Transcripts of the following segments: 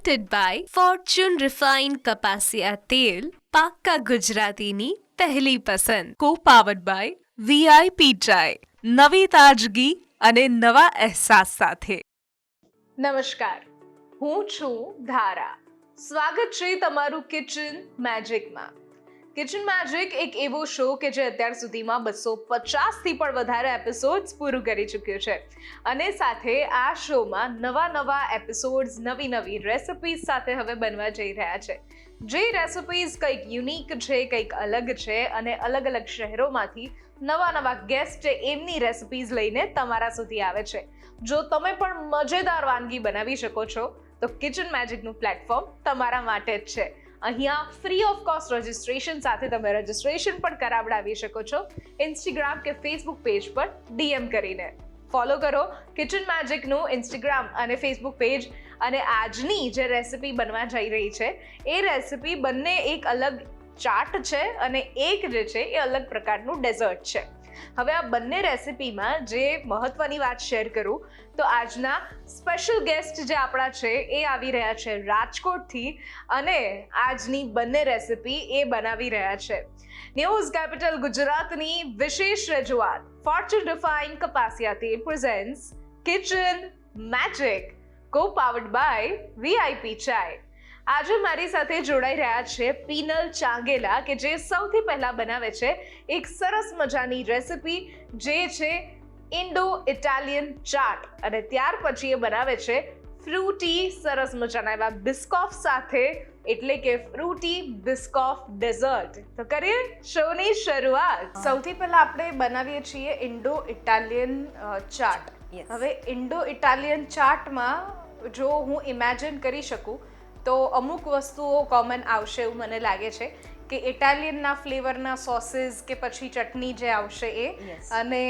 presented by Fortune Refined કપાસિયા તેલ પાક્કા ગુજરાતીની પહેલી પસંદ co-powered by VIP ચાય નવી તાજગી અને નવા અહેસાસ સાથે. નમસ્કાર, હું છું ધારા. સ્વાગત છે તમારું કિચન મેજિકમાં. કિચન મેજિક એક એવો શો કે જે અત્યાર સુધીમાં 250થી પણ વધારે એપિસોડ્સ પૂરું કરી ચૂક્યો છે અને સાથે આ શોમાં નવા એપિસોડ્સ નવી રેસિપીઝ સાથે હવે બનવા જઈ રહ્યા છે. જે રેસિપીઝ કંઈક યુનિક છે, કંઈક અલગ છે અને અલગ શહેરોમાંથી નવા ગેસ્ટ છે એમની રેસિપીઝ લઈને તમારા સુધી આવે છે. જો તમે પણ મજેદાર વાનગી બનાવી શકો છો તો કિચન મેજિકનું પ્લેટફોર્મ તમારા માટે જ છે. અહીંયા ફ્રી ઓફ કોસ્ટ રજિસ્ટ્રેશન સાથે તમે રજિસ્ટ્રેશન પણ કરાવડાવી શકો છો ઇન્સ્ટાગ્રામ કે ફેસબુક પેજ પર DM કરીને. ફોલો કરો કિચન મેજિકનું ઇન્સ્ટાગ્રામ અને ફેસબુક પેજ. અને આજની જે રેસિપી બનવા જઈ રહી છે એ રેસિપી બંને એક અલગ ચાટ છે અને એક જે છે એ અલગ પ્રકારનું ડેઝર્ટ છે. હવે આ બંને રેસિપીમાં જે મહત્વની વાત શેર કરું તો આજના સ્પેશિયલ ગેસ્ટ જે આપણા છે એ આવી રહ્યા છે રાજકોટથી અને આજની બંને રેસિપી એ બનાવી રહ્યા છે ન્યૂઝ કેપિટલ ગુજરાતની વિશેષ રજૂઆત ફોર્ચ્યુન રિફાઇન્ડ કપાસિયા તેલ presents kitchen magic co-powered by VIP ચાય. આજે મારી સાથે જોડાઈ રહ્યા છે પીનલ ચાંગેલા કે જે સૌથી પહેલા બનાવે છે એક સરસ મજાની રેસિપી જે છે ઇન્ડો ઇટાલિયન ચાટ અને ત્યાર પછી એ બનાવે છે ફ્રૂટી સરસ મજાના એવા બિસ્કોફ સાથે, એટલે કે ફ્રૂટી બિસ્કોફ ડેઝર્ટ. તો કરીએ શોની શરૂઆત. સૌથી પહેલા આપણે બનાવીએ છીએ ઇન્ડો ઇટાલિયન ચાટ. હવે ઇન્ડો ઇટાલિયન ચાટમાં જો હું ઇમેજિન કરી શકું તો અમુક વસ્તુઓ કોમન આવશે એવું મને લાગે છે કે ઇટાલિયનના ફ્લેવરના સોસીસ કે પછી ચટણી જે આવશે એ અને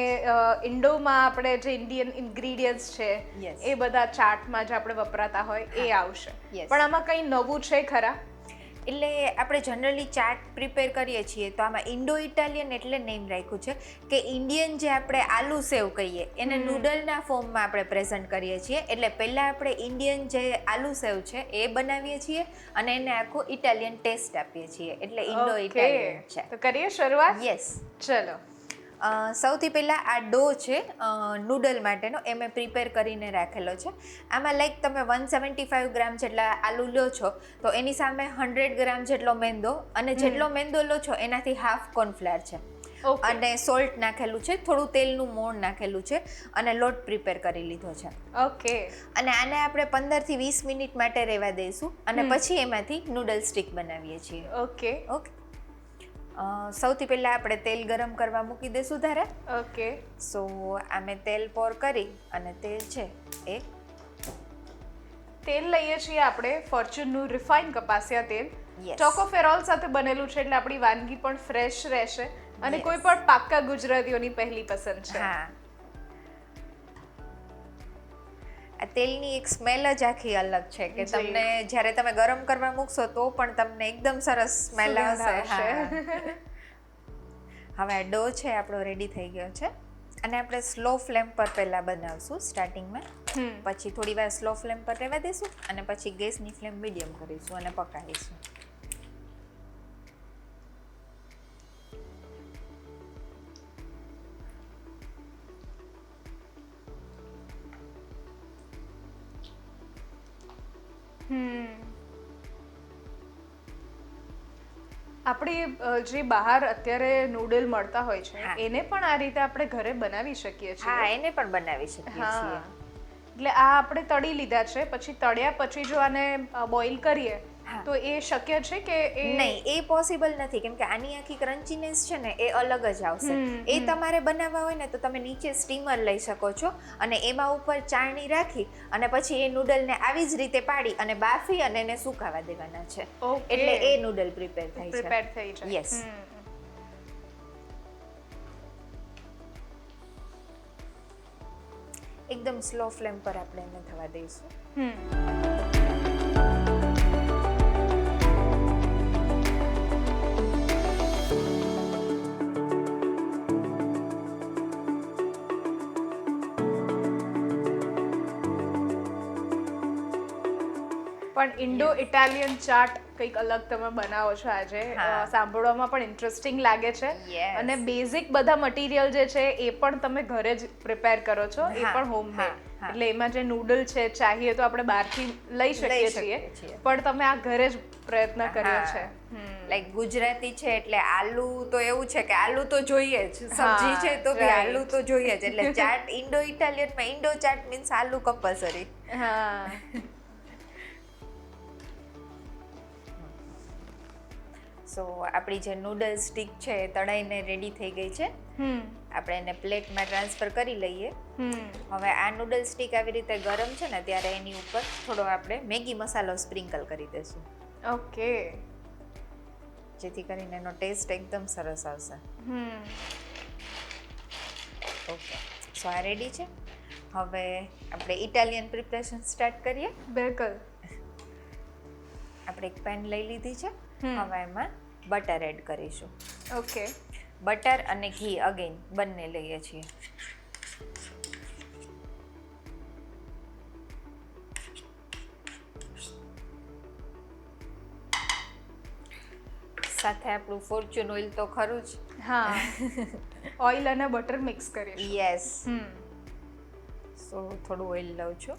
ઇન્ડોમાં આપણે જે ઇન્ડિયન ઇન્ગ્રીડિયન્ટ્સ છે એ બધા ચાટમાં જે આપણે વપરાતા હોય એ આવશે. પણ આમાં કંઈ નવું છે ખરા? એટલે આપણે જનરલી ચાટ પ્રિપેર કરીએ છીએ તો આમાં ઇન્ડો ઇટાલિયન એટલે નેમ રાખ્યું છે કે ઇન્ડિયન જે આપણે આલુ સેવ કહીએ એને નૂડલના ફોર્મમાં આપણે પ્રેઝન્ટ કરીએ છીએ. એટલે પહેલાં આપણે ઇન્ડિયન જે આલુ સેવ છે એ બનાવીએ છીએ અને એને આખું ઇટાલિયન ટેસ્ટ આપીએ છીએ, એટલે ઇન્ડો ઇટાલિયન છે. તો કરીએ શરૂઆત? યસ, ચલો. સૌથી પહેલાં આ ડો છે નૂડલ માટેનો એ મેં પ્રિપેર કરીને રાખેલો છે. આમાં લાઈક તમે 175 ગ્રામ જેટલા આલુ લો છો તો એની સામે 100 ગ્રામ જેટલો મેંદો અને જેટલો મેંદો લો છો એનાથી હાફ કોર્નફ્લાવર છે અને સોલ્ટ નાખેલું છે, થોડું તેલનું મોણ નાખેલું છે અને લોટ પ્રિપેર કરી લીધો છે. ઓકે. અને આને આપણે 15થી 20 મિનિટ માટે રહેવા દઈશું અને પછી એમાંથી નૂડલ સ્ટિક બનાવીએ છીએ. ઓકે. સૌથી પહેલાં આપણે તેલ ગરમ કરવા મૂકી દઈશું ધારા. ઓકે. સો આમે તેલ પોર કરી અને તેલ છે એ તેલ લઈએ છીએ આપણે ફોર્ચ્યુનનું રિફાઇન્ડ કપાસિયા તેલ. ટોકોફેરોલ સાથે બનેલું છે એટલે આપણી વાનગી પણ ફ્રેશ રહેશે અને કોઈ પણ પાક્કા ગુજરાતીઓની પહેલી પસંદ છે. હા, આ તેલની એક સ્મેલ જ આખી અલગ છે કે તમને જ્યારે તમે ગરમ કરવા મૂકશો તો પણ તમને એકદમ સરસ સ્મેલ આવશે. હવે આ ડો છે આપણો રેડી થઈ ગયો છે અને આપણે સ્લો ફ્લેમ પર પહેલાં બનાવશું સ્ટાર્ટિંગમાં, પછી થોડી વાર સ્લો ફ્લેમ પર રહેવા દઈશું અને પછી ગેસની ફ્લેમ મીડિયમ કરીશું અને પકાવીશું. આપણે જે બહાર અત્યારે નૂડલ મળતા હોય છે એને પણ આ રીતે આપણે ઘરે બનાવી શકીએ છીએ. હા, એને પણ બનાવી શકીએ છીએ. એટલે આ આપણે તળી લીધા છે, પછી તળ્યા પછી જો આને બોઇલ કરીએ તો એ શક્ય છે કે નહીં? એ પોસિબલ નથી કેમ કે આની આખી ક્રન્ચીનેસ છે ને એ અલગ જ આવશે. એ તમારે બનાવવા હોય ને તો તમે નીચે સ્ટીમર લઈ શકો છો અને એમાં ઉપર ચાળણી રાખી અને પછી એ નૂડલને આવી જ રીતે પાડી અને બાફી અને એને સુકાવા દેવાના છે, એટલે એ નૂડલ પ્રિપેર થઈ જાય. યસ. એકદમ સ્લો ફ્લેમ પર આપણે એને થવા દઈશું. પણ ઇન્ડો ઇટાલિયન ચાટ કંઈક અલગ તમે બનાવો છો આજે. હા. સાંભળવામાં પણ ઇન્ટરેસ્ટિંગ લાગે છે. Yes. અને બેઝિક બધા મટીરિયલ જે છે એ પણ તમે ઘરે જ પ્રિપેર કરો છો, એ હા, પણ હોમમેડ. હા, હા. એટલે એમાં જે નૂડલ છે ચાહીએ તો આપણે બહારથી લઈ શકીએ શકીએ છીએ, છીએ. પણ તમે આ ઘરે જ પ્રયત્ન કર્યો છે. લાઈક ગુજરાતી છે એટલે આલુ તો એવું છે કે આલુ તો જોઈએ જ, સબ્જી હા, છે તો બી right. આલુ તો જોઈએ જ. એટલે ચાટ ઇન્ડો ઇટાલિયનમાં ઇન્ડો ચાટ મીન્સ આલુ કમ્પલસરી. હા. સો આપણી જે નૂડલ સ્ટિક છે એ તળાઈને રેડી થઈ ગઈ છે. આપણે એને પ્લેટમાં ટ્રાન્સફર કરી લઈએ. હવે આ નૂડલ સ્ટિક આવી રીતે ગરમ છે ને ત્યારે એની ઉપર થોડો આપણે મેગી મસાલો સ્પ્રિંકલ કરી દઈશું, ઓકે. જેથી કરીને એનો ટેસ્ટ એકદમ સરસ આવશે. ઓકે, સો આ રેડી છે. હવે આપણે ઇટાલિયન પ્રિપરેશન સ્ટાર્ટ કરીએ. બિલકુલ. આપણે એક પેન લઈ લીધી છે. હવે એમાં બટર એડ કરીશું. ઓકે. બટર અને ઘી અગેન બંને લઈએ છીએ. સાથે આપણું ફોર્ચ્યુન ઓઇલ તો ખરું જ. હા. ઓઇલ અને બટર મિક્સ કરીશું. યસ. સો થોડું ઓઇલ લઉં છું.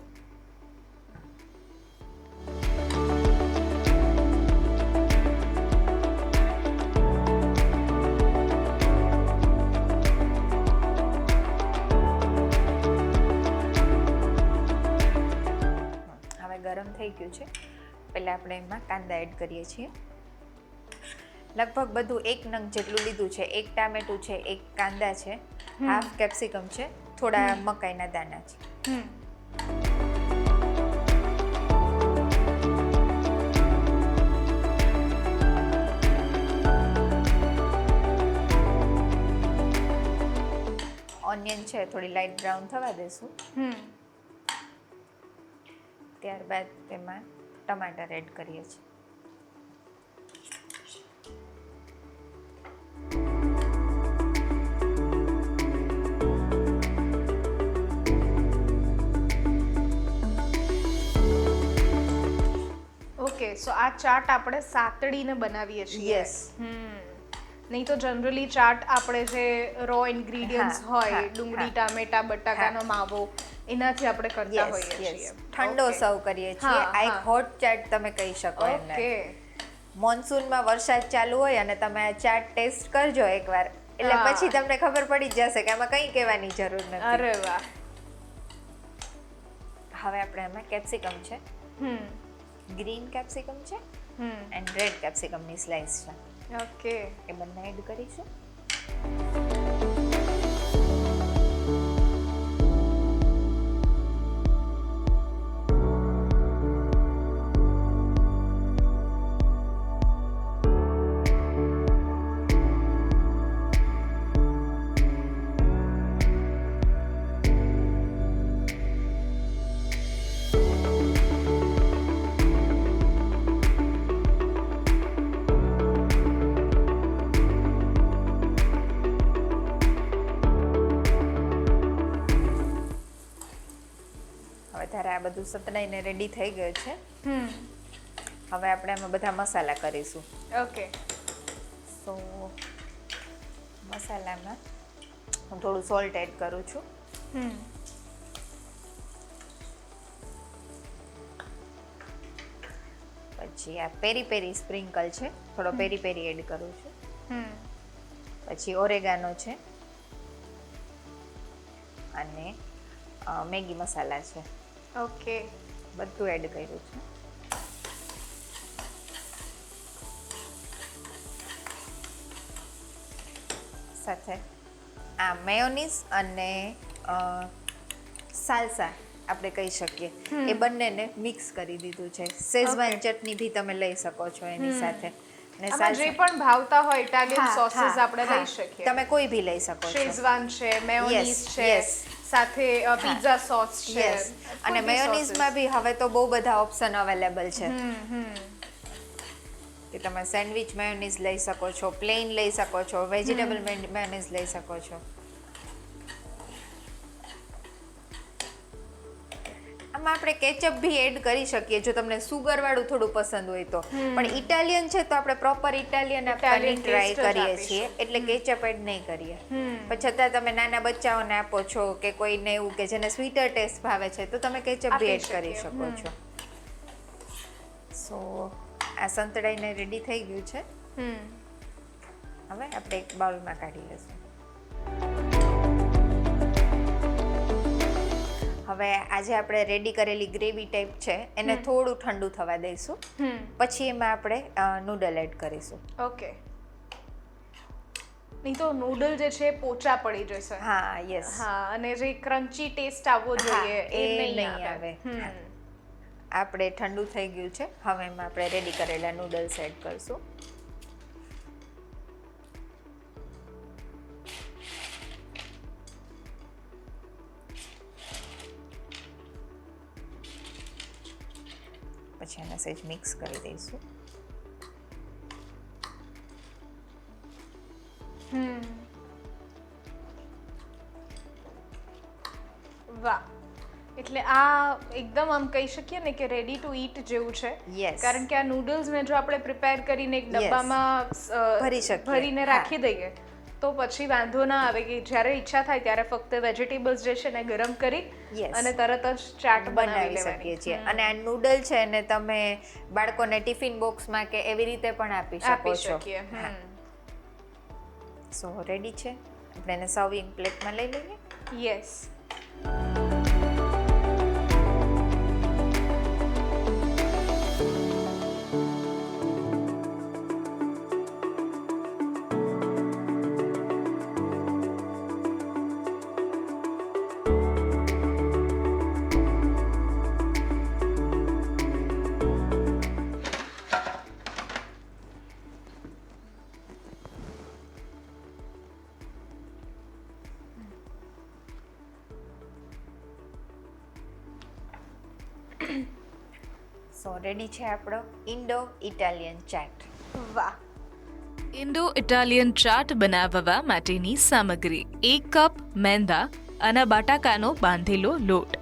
હવે ગરમ થઈ ગયું છે. પહેલાં આપણે એમાં કાંદા એડ કરીએ છીએ. લગભગ બધું 1 નંગ જેટલું લીધું છે. 1 ટામેટું છે, 1 કાંદા છે, હાફ કેપ્સિકમ છે, થોડા મકાઈના દાણા છે. ઓનિયન છે થોડી લાઇટ બ્રાઉન થવા દેશું. ત્યારબાદ તેમાં ટમાટર એડ કરીએ છીએ. ઓકે, સો આ ચાટ આપણે સાતડીને બનાવીએ છીએ. યસ. નહીં તો જનરલી ચાટ આપણે જે રો ઇન્ગ્રીડિયન્ટ્સ હા, હોય, હા, ડુંગળી, હા. ટામેટા, બટાકાનો માવો, એનાથી આપણે કરતા યસ હોઈએ યસ છીએ. ઠંડો Okay. સર્વ કરીએ છીએ. હા, આ એક હા. હોટ ચાટ તમે કહી શકો એને. ઓકે. મોન્સૂનમાં વરસાદ ચાલુ હોય અને તમે આ ચાટ ટેસ્ટ કરજો એકવાર, એટલે હા. પછી તમને ખબર પડી જ જશે કે આમાં કંઈ કહેવાની જરૂર નથી. અરે વાહ. હવે આપણે એમાં કેપ્સિકમ છે, ગ્રીન કેપ્સિકમ છે એન્ડ રેડ કેપ્સિકમની સ્લાઇસ છે, ઓકે. એ બંને એડ કરીશું. ત્યારે આ બધું સતડાઈને રેડી થઈ ગયું છે. હવે આપણે આમાં બધા મસાલા કરીશું. ઓકે. સો મસાલામાં હું થોડું સોલ્ટ એડ કરું છું. પછી આ પેરી પેરી સ્પ્રિંકલ છે, થોડો પેરી પેરી એડ કરું છું. પછી ઓરેગાનો છે અને મેગી મસાલા છે. ઓકે. બધું એડ કર્યું છે. સાથે આ મેયોનીઝ અને સાલ્સા આપણે કહી શકીએ એ બંનેને મિક્સ કરી દીધું છે. શેઝવાન ચટણી બી તમે લઈ શકો છો એની સાથે. અને આમાં જે પણ ભાવતા હોય ઇટાલિયન સોસીસ આપણે લઈ શકીએ. તમે કોઈ બી લઈ શકો છો. શેઝવાન છે, મેયોનીઝ છે, સાથે પિઝા સોસ છે. યસ. અને મેયોનીઝમાં બી હવે તો બહુ બધા ઓપ્શન અવેલેબલ છે. કે તમે સેન્ડવિચ મેયોનીઝ લઈ શકો છો, પ્લેન લઈ શકો છો, વેજીટેબલ મેયોનીઝ લઈ શકો છો. આમાં આમાં આપણે કેચઅપ બી એડ કરી શકીએ જો તમને સુગર વાળું થોડું પસંદ હોય તો, પણ ઇટાલિયન છે તો આપણે પ્રોપર ઇટાલિયન આપવાની Italian ટ્રાય taste જ કરીએ આપીશું. છીએ, એટલે કેચઅપ એડ નહીં કરીએ. પણ છતાં તમે નાના બચ્ચાઓને આપો છો કે કોઈને એવું કે જેને સ્વીટર ટેસ્ટ ભાવે છે તો તમે કેચઅપ બી આપી એડ કરી શકીએ. શકો છો. સો આ સંતળાઈને રેડી થઈ ગયું છે. હવે આપણે એક બાઉલમાં કાઢી લઈશું. હવે આજે આપણે રેડી કરેલી ગ્રેવી ટાઈપ છે એને થોડું ઠંડુ થવા દઈશું, પછી એમાં આપણે નૂડલ એડ કરીશું. ઓકે. નહીં તો નૂડલ જે છે પોચા પડી જશે. હા, યસ. હા, અને જે ક્રન્ચી ટેસ્ટ આવવો જોઈએ એ નહીં આવે. હા. આપણે ઠંડુ થઈ ગયું છે, હવે એમાં આપણે રેડી કરેલા નૂડલ્સ એડ કરશું. પછી એને સહેજ મિક્સ કરી દઈશું. વાહ, એટલે આ એકદમ આમ કહી શકીએ ને કે રેડી ટુ ઈટ જેવું છે. Yes. કારણ કે આ નૂડલ્સ ને જો આપણે પ્રિપેર કરીને એક ડબ્બામાં ભરી શકીએ. ભરીને રાખી દઈએ તો પછી વાંધો ના આવે કે જ્યારે ઈચ્છા થાય ત્યારે ફક્ત વેજીટેબલ્સ જે છે ને ગરમ કરી Yes. અને તરત જ ચાટ બનાવી શકીએ છીએ. અને આ નૂડલ છે ને તમે બાળકોને ટિફિન બોક્સમાં કે એવી રીતે પણ આપી શકો આપી છો. શકીએ. સો રેડી છે, આપણે એને સર્વિંગ પ્લેટમાં લઈ લઈએ. યસ. સો રેડી છે આપણો ઇન્ડો ઇટાલિયન ચાટ. વાહ. ઇન્ડો ઇટાલિયન ચાટ બનાવવા માટેની સામગ્રી: 1 કપ મેંદા અને બટાકાનો બાંધેલો લોટ,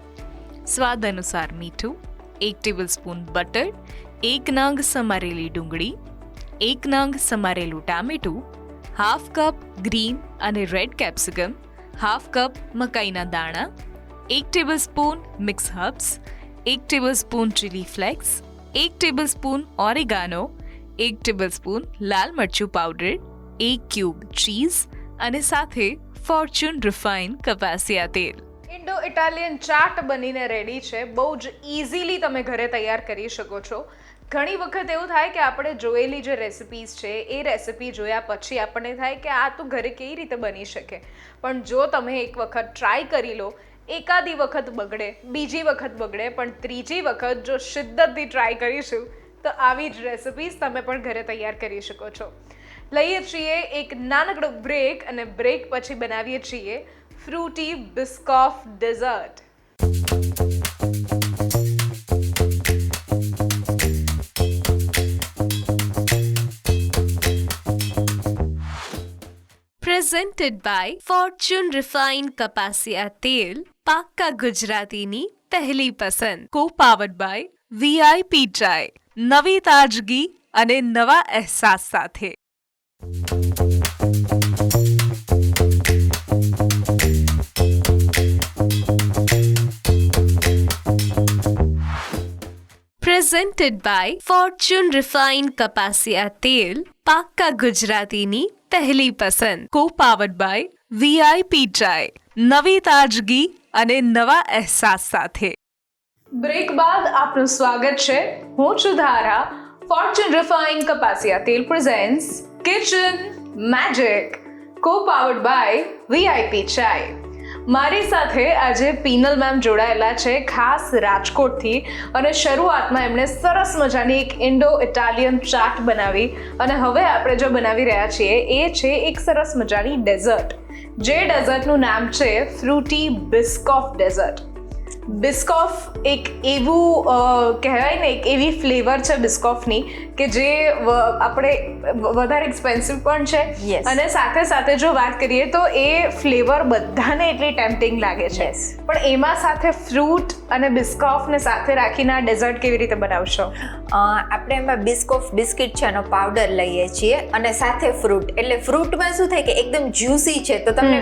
સ્વાદ અનુસાર મીઠું, 1 ટેબલસ્પૂન બટર, 1 નંગ સમારેલી ડુંગળી, 1 નંગ સમારેલું ટામેટું, 1/2 કપ ગ્રીન અને રેડ કેપ્સિકમ, 1/2 કપ મકાઈના દાણા, 1 tablespoon mix herbs, 1 tablespoon chilli flakes, 1 tablespoon oregano, 1 tablespoon લાલ મરચું પાવડર, 1 ક્યુબ ચીઝ અને સાથે ફોર્ચ્યુન રિફાઇન્ડ કપાસિયા તેલ. ઇન્ડો ઇટાલિયન ચાટ બનીને રેડી છે. બહુ જ ઇઝીલી તમે ઘરે તૈયાર કરી શકો છો. ઘણી વખત એવું થાય કે આપણે જોયેલી જે રેસિપીઝ છે એ રેસિપી જોયા પછી આપણને થાય કે આ તો ઘરે કેવી રીતે બની શકે, પણ જો તમે એક વખત ટ્રાય કરી લો, એકાદી વખત બગડે, બીજી વખત બગડે, પણ ત્રીજી વખત જો શિદ્દતથી ટ્રાય કરીશું તો આવી જ રેસિપીઝ તમે પણ ઘરે તૈયાર કરી શકો છો. લઈએ છીએ એક નાનકડો બ્રેક અને બ્રેક પછી બનાવીએ છીએ fruity Biscoff dessert. Presented by Fortune refined કપાસિયા તેલ, પાક્કા ગુજરાતીની પહેલી પસંદ. કો પાવર્ડ બાય વીઆઈપી ચાય, નવી તાજગી અને નવા અહેસાસ સાથે. પ્રેઝન્ટેડ બાય ફોર્ચ્યુન રિફાઇન્ડ કપાસિયા તેલ, પાક્કા ગુજરાતીની પહેલી પસંદ. કો પાવર્ડ બાય વીઆઈપી ચાય, નવી તાજગી અને નવા અહેસાસ સાથે. બ્રેક બાદ આપનું સ્વાગત છે. હું છું ધારા. ફોર્ચ્યુન રિફાઇન્ડ કપાસિયા તેલ presents kitchen magic, co powered by VIP Chai. મારી સાથે આજે પીનલ મેમ જોડાયેલા છે ખાસ રાજકોટથી, અને શરૂઆતમાં એમણે સરસ મજાની એક ઇન્ડો ઇટાલિયન ચાટ બનાવી, અને હવે આપણે જો બનાવી રહ્યા છીએ એ છે એક સરસ મજાની ડેઝર્ટ, જે ડેઝર્ટનું નામ છે ફ્રૂટી બિસ્કોફ ડેઝર્ટ. બિસ્કોફ એક એવું કહેવાય ને, એક એવી ફ્લેવર છે બિસ્કોફની કે જે આપણે વધારે એક્સપેન્સિવ પણ છે. Yes. અને સાથે સાથે જો વાત કરીએ તો એ ફ્લેવર બધાને એટલી ટેમ્પટિંગ લાગે છે. Yes. પણ એમાં સાથે ફ્રૂટ અને બિસ્કોફને સાથે રાખીને આ ડેઝર્ટ કેવી રીતે બનાવશો? આપણે એમાં બિસ્કોફ બિસ્કિટ છે એનો પાવડર લઈએ છીએ અને સાથે ફ્રૂટ. એટલે ફ્રૂટમાં શું થાય કે એકદમ જ્યુસી છે, તો તમને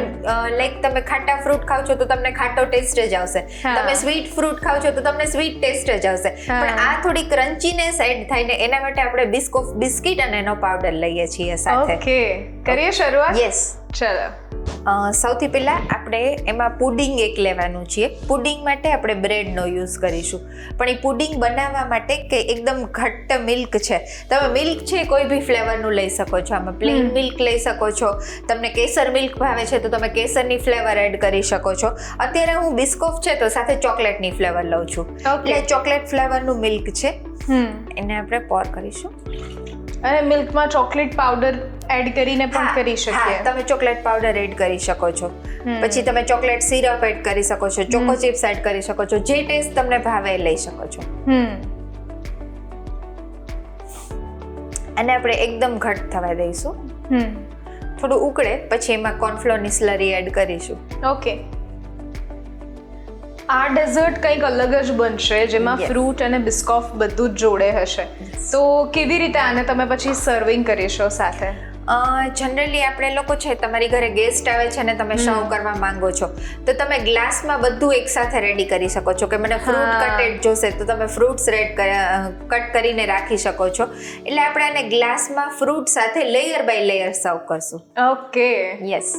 લાઈક તમે ખાટા ફ્રૂટ ખાવ છો તો તમને ખાટો ટેસ્ટ જ આવશે. હા. તમે સ્વીટ ફ્રૂટ ખાવ છો તો તમને સ્વીટ ટેસ્ટ જ આવશે. પણ આ થોડી ક્રન્ચીનેસ એડ થાય ને એના માટે આપણે બિસ્કોફ બિસ્કિટ અને એનો પાવડર લઈએ છીએ સાથે. ઓકે, કરીએ શરૂઆત? યસ. ચલો. સૌથી પહેલાં આપણે એમાં પુડિંગ એક લેવાનું છે. પુડિંગ માટે આપણે બ્રેડનો યુઝ કરીશું. પણ એ પુડિંગ બનાવવા માટે કે એકદમ ઘટ્ટ મિલ્ક છે, તમે મિલ્ક છે કોઈ બી ફ્લેવરનું લઈ શકો છો. આમાં પ્લેન મિલ્ક લઈ શકો છો. તમને કેસર મિલ્ક ભાવે છે તો તમે કેસરની ફ્લેવર એડ કરી શકો છો. અત્યારે હું બિસ્કોફ છે તો સાથે ચોકલેટની ફ્લેવર લઉં છું. Okay. એટલે ચોકલેટ ફ્લેવરનું મિલ્ક છે, એને આપણે પોર કરીશું. અને મિલ્કમાં ચોકલેટ પાવડર એડ કરીને પણ કરી શકીએ. હા, તમે ચોકલેટ પાવડર એડ કરી શકો છો. પછી તમે ચોકલેટ સિરપ એડ કરી શકો છો, ચોકો ચિપ્સ એડ કરી શકો છો. જે ટેસ્ટ તમને ભાવે એ લઈ શકો છો. અને આપણે એકદમ ઘટ થવા દઈશું. થોડું ઉકળે પછી એમાં કોર્નફ્લોરની સ્લરી એડ કરીશું. ઓકે. આ ડેઝર્ટ કંઈક અલગ જ બનશે, જેમાં Yes. ફ્રૂટ અને બિસ્કોફ બધું જ જોડે હશે. તો કેવી રીતે આને તમે પછી સર્વિંગ કરીશો સાથે? જનરલી આપણે લોકો છે, તમારી ઘરે ગેસ્ટ આવે છે ને તમે સર્વ કરવા માંગો છો તો તમે ગ્લાસમાં બધું એકસાથે રેડી કરી શકો છો. કે મને ફ્રૂટ હા. કટેડ જોશે તો તમે ફ્રૂટ્સ કટ કરીને રાખી શકો છો. એટલે આપણે આને ગ્લાસમાં ફ્રૂટ સાથે લેયર બાય લેયર સર્વ કરશું. ઓકે. યસ.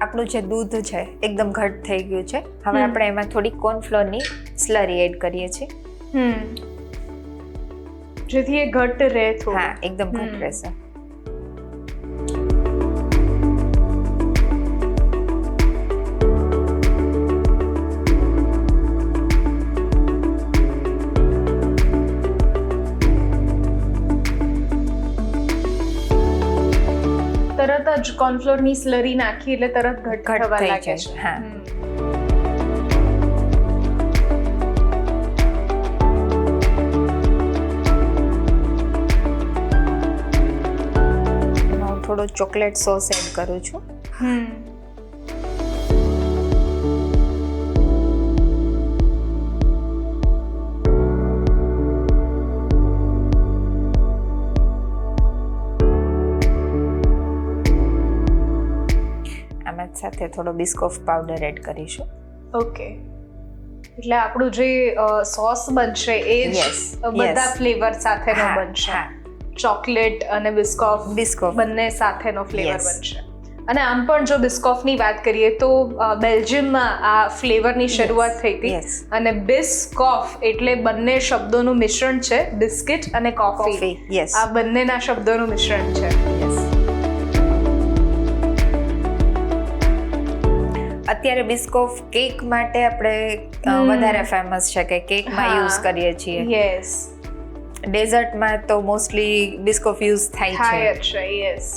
આપણું જે દૂધ છે એકદમ ઘટ થઈ ગયું છે. હવે આપણે એમાં થોડી કોર્નફ્લોરની સ્લરી એડ કરીએ છીએ. જેથી એ ઘટ્ટ રહે થોડું. હા, એકદમ ઘટ રહેશે. તરત જ કોર્નફ્લોરની સ્લરી નાખી એટલે તરત ઘટ ઘટ થવા થઈ લાગે જાય. છે. હા. હું થોડો ચોકલેટ સોસ એડ કરું છું. આમાં સાથે થોડો બિસ્કોફ પાવડર એડ કરીશું. ઓકે. એટલે આપણું જે સોસ બનશે એ જ Yes, બધા yes. ફ્લેવર સાથેનો હા, બનશે. હા. ચોકલેટ અને બિસ્કોફ બિસ્કોફ. બંને સાથેનો ફ્લેવર Yes. બનશે. અને આમ પણ જો બિસ્કોફની વાત કરીએ તો બેલ્જિયમમાં આ ફ્લેવરની શરૂઆત થઈ હતી. Yes. અને બિસ્કોફ એટલે બંને શબ્દોનું મિશ્રણ છે, બિસ્કિટ અને કોફી. Coffee, yes. આ બંનેના શબ્દોનું મિશ્રણ છે. Yes. અત્યારે બિસ્કોફ કેક માટે આપણે વધારે ફેમસ છે કે કેકમાં હા. યુઝ કરીએ છીએ. યસ. ડેઝર્ટમાં તો મોસ્ટલી બિસ્કોફ યુઝ થાય થાય છે. જ છે. યસ.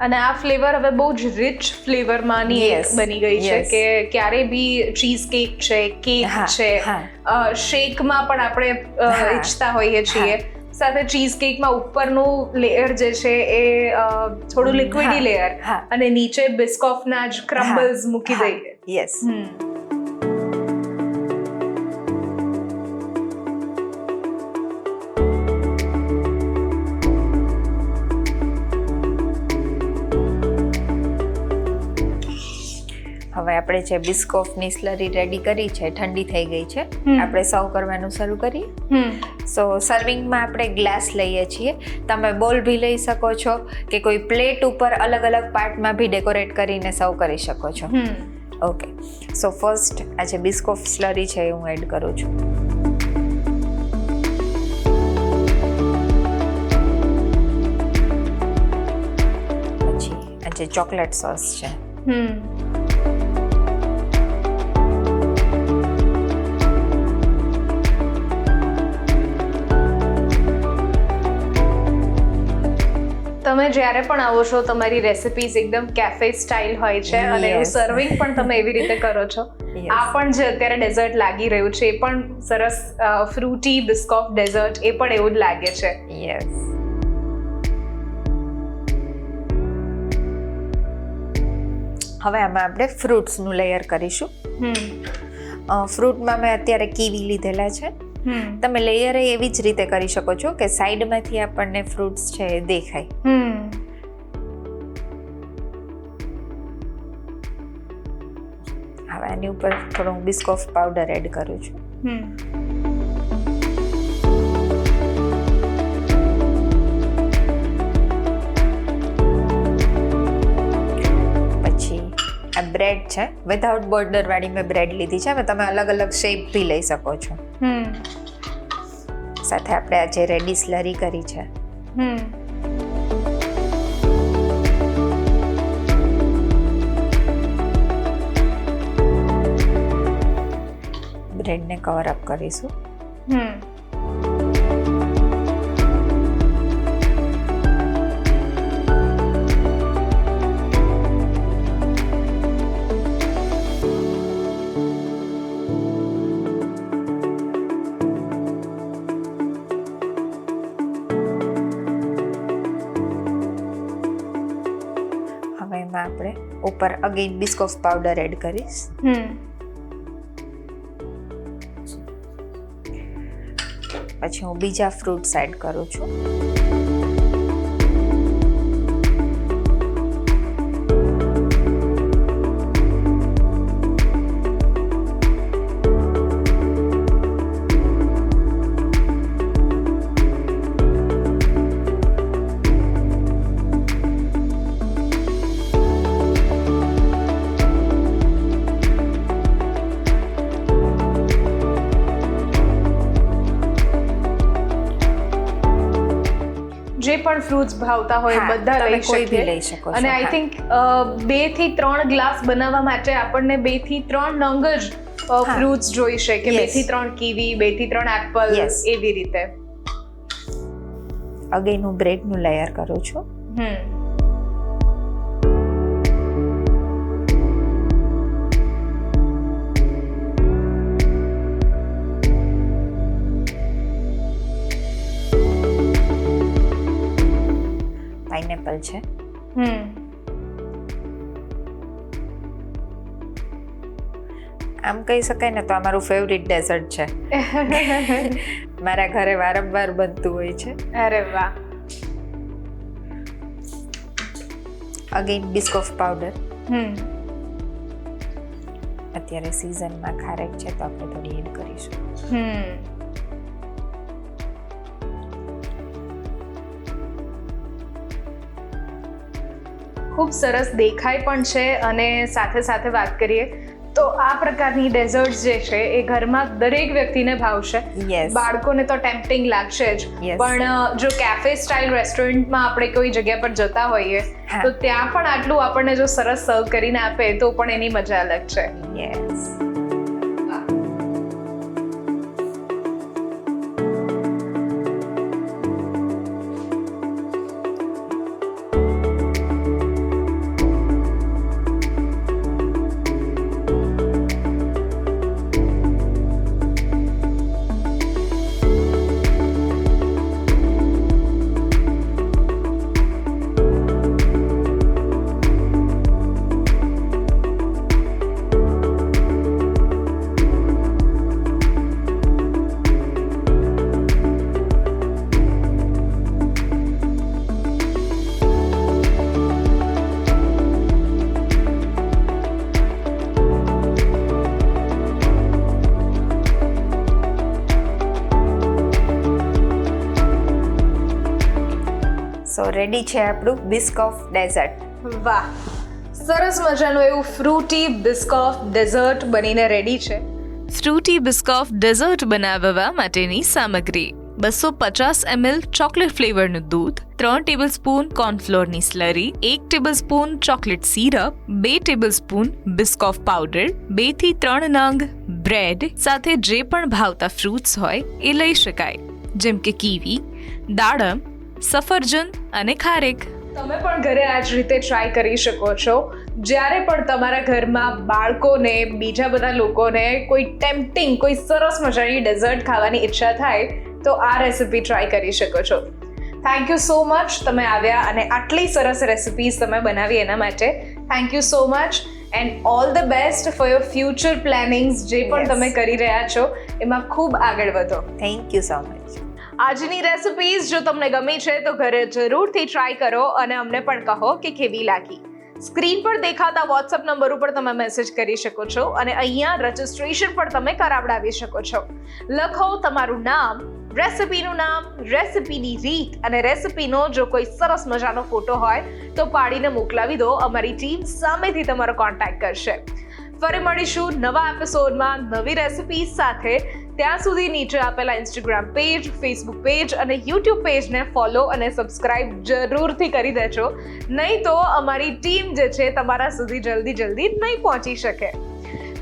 અને આ ફ્લેવર હવે બહુ જ રિચ ફ્લેવરમાંની એક Yes, બની ગઈ છે yes. કે ક્યારે બી ચીઝ કેક છે, કેક હા, છે, હા. શેકમાં પણ આપણે હા. ઈચ્છતા હોઈએ છીએ. સાથે ચીઝ કેકમાં ઉપરનું લેયર જે છે એ થોડું લિક્વિડી હા, લેયર હા. અને નીચે બિસ્કોફના જ ક્રમ્બલ્સ મૂકી દઈએ. યસ. હવે આપણે જે બિસ્કોફની સ્લરી રેડી કરી છે ઠંડી થઈ ગઈ છે. આપણે સર્વ કરવાનું શરૂ કરીએ. સો સર્વિંગમાં આપણે ગ્લાસ લઈએ છીએ. તમે બોલ બી લઈ શકો છો કે કોઈ પ્લેટ ઉપર અલગ અલગ પાર્ટમાં બી ડેકોરેટ કરીને સર્વ કરી શકો છો. ઓકે. સો ફર્સ્ટ આ જે બિસ્કોફ સ્લરી છે એ હું એડ કરું છું. પછી આ જે ચોકલેટ સોસ છે જ્યારે પણ આવો છો તમારી રેસિપીઝ એકદમ કેફે સ્ટાઇલ હોય છે અને એનું Yes. સર્વિંગ પણ તમે એવી રીતે કરો છો. Yes. આ પણ જે અત્યારે ડેઝર્ટ લાગી રહ્યું છે એ પણ સરસ ફ્રૂટી બિસ્કોફ ડેઝર્ટ એ પણ એવું જ લાગે છે. યસ. હવે આમાં આપણે ફ્રૂટ્સનું લેયર કરીશું. ફ્રૂટમાં મેં અત્યારે કીવી લીધેલા છે. તમે લેયર એવી જ રીતે કરી શકો છો કે સાઈડમાંથી આપણને ફ્રૂટ્સ છે એ દેખાય. હવે આની ઉપર થોડું બિસ્કોફ પાવડર એડ કરું છું. પછી આ બ્રેડ છે, વિધાઉટ બોર્ડર વાળી મેં બ્રેડ લીધી છે. હવે તમે અલગ અલગ શેપ બી લઈ શકો છો. સાથે આપણે આ જે રેડી સ્લરી કરી છે બ્રેડને કવર અપ કરીશું. હવે એમાં આપણે ઉપર અગેન બિસ્કોફ પાવડર એડ કરીશ. પછી હું બીજા ફ્રૂટ્સ એડ કરું છું. જે પણ ફ્રૂટ્સ ભાવતા હોય હા, બધા તમે લઈ કોઈ બી શકીએ. લઈ શકો છો. અને આઈ હા. થિંક 2 થી 3 ગ્લાસ બનાવવા માટે આપણને 2 થી 3 નંગ જ ફ્રૂટ્સ જોઈશે કે 2 Yes. થી 3 કીવી, 2 થી 3 એપલ, Yes. એવી રીતે. અગેન હું બ્રેડનું લેયર કરું છું. પાઇનેપલ છે. આમ કહી શકાય ને તો આ મારું ફેવરિટ ડેઝર્ટ છે. મારા ઘરે વારંવાર બનતું હોય છે. અરે વાહ. Again Biscoff powder. અત્યારે સિઝનમાં ખારેક છે તો આપણે થોડી એડ કરીશું. ખૂબ સરસ દેખાય પણ છે અને સાથે સાથે વાત કરીએ તો આ પ્રકારની ડેઝર્ટ જે છે એ ઘરમાં દરેક વ્યક્તિને ભાવશે. Yes. બાળકોને તો ટેમ્પટિંગ લાગશે જ. Yes. પણ જો કેફે સ્ટાઇલ રેસ્ટોરન્ટમાં આપણે કોઈ જગ્યા પર જતા હોઈએ હા. તો ત્યાં પણ આટલું આપણને જો સરસ સર્વ કરીને આપે તો પણ એની મજા અલગ છે. યસ. સો રેડી છે આપણું બિસ્કોફ ડેઝર્ટ. વાહ, સરસ મજાનું એવું ફ્રૂટી બિસ્કોફ ડેઝર્ટ બનીને રેડી છે. ફ્રૂટી બિસ્કોફ ડેઝર્ટ બનાવવા માટેની સામગ્રી: 250 ml ચોકલેટ ફ્લેવરનું દૂધ, 3 ટેબલસ્પૂન કોર્નફ્લોરની slurry, 1 tablespoon chocolate syrup, 2 tablespoon Biscoff powder, 2 થી 3 નંગ બ્રેડ. સાથે જે પણ ભાવતા ફ્રૂટ્સ હોય એ લઈ શકાય, જેમ કે કીવી, દાડમ, સફરજન અને ખારેક. તમે પણ ઘરે આ જ રીતે ટ્રાય કરી શકો છો. જ્યારે પણ તમારા ઘરમાં બાળકોને, બીજા બધા લોકોને કોઈ ટેમ્પટિંગ, કોઈ સરસ મજાની ડેઝર્ટ ખાવાની ઈચ્છા થાય તો આ રેસિપી ટ્રાય કરી શકો છો. થેન્ક યુ સો મચ તમે આવ્યા અને આટલી સરસ રેસિપીઝ તમે બનાવી એના માટે. Thank you so much and all the best for your future plannings. જે પણ Yes. તમે કરી રહ્યા છો એમાં ખૂબ આગળ વધો. Thank you so much. આજની રેસિપીઝ જો તમને ગમી છે તો ઘરે જરૂરથી ટ્રાય કરો અને અમને પણ કહો કે કેવી લાગી. સ્ક્રીન પર દેખાતા વોટ્સઅપ નંબર ઉપર તમે મેસેજ કરી શકો છો અને અહીંયા રજિસ્ટ્રેશન પણ તમે કરાવડાવી શકો છો. લખો તમારું નામ, રેસિપીનું નામ, રેસિપીની રીત અને રેસિપીનો જો કોઈ સરસ મજાનો ફોટો હોય તો પાડીને મોકલાવી દો. અમારી ટીમ સામેથી તમારો કોન્ટેક્ટ કરશે. ફરી મળીશું નવા એપિસોડમાં નવી રેસિપીઝ સાથે. ત્યાં સુધી નીચે આપેલા ઇન્સ્ટાગ્રામ પેજ, ફેસબુક પેજ અને યુટ્યુબ પેજને ફોલો અને સબસ્ક્રાઇબ જરૂરથી કરી દેજો. નહીં તો અમારી ટીમ જે છે તમારા સુધી જલ્દી નહીં પહોંચી શકે.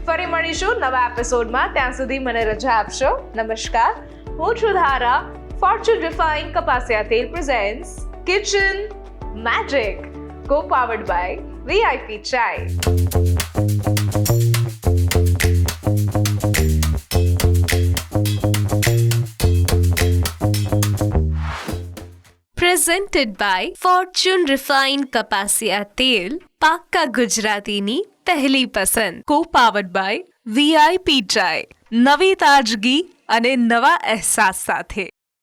ફરી મળીશું નવા એપિસોડમાં. ત્યાં સુધી મને રજા આપશો. નમસ્કાર. હું છું ધારા. ફોર્ચ્યુન રિફાઇન્ડ કપાસિયા તેલ presents kitchen magic, co powered by VIP Chai. Presented by Fortune refined કપાસિયા તેલ, પાક્કા ગુજરાતીની પહેલી પસંદ. કો પાવર્ડ બાય VIP ચાય, નવી તાજગી અને નવા અહેસાસ સાથે.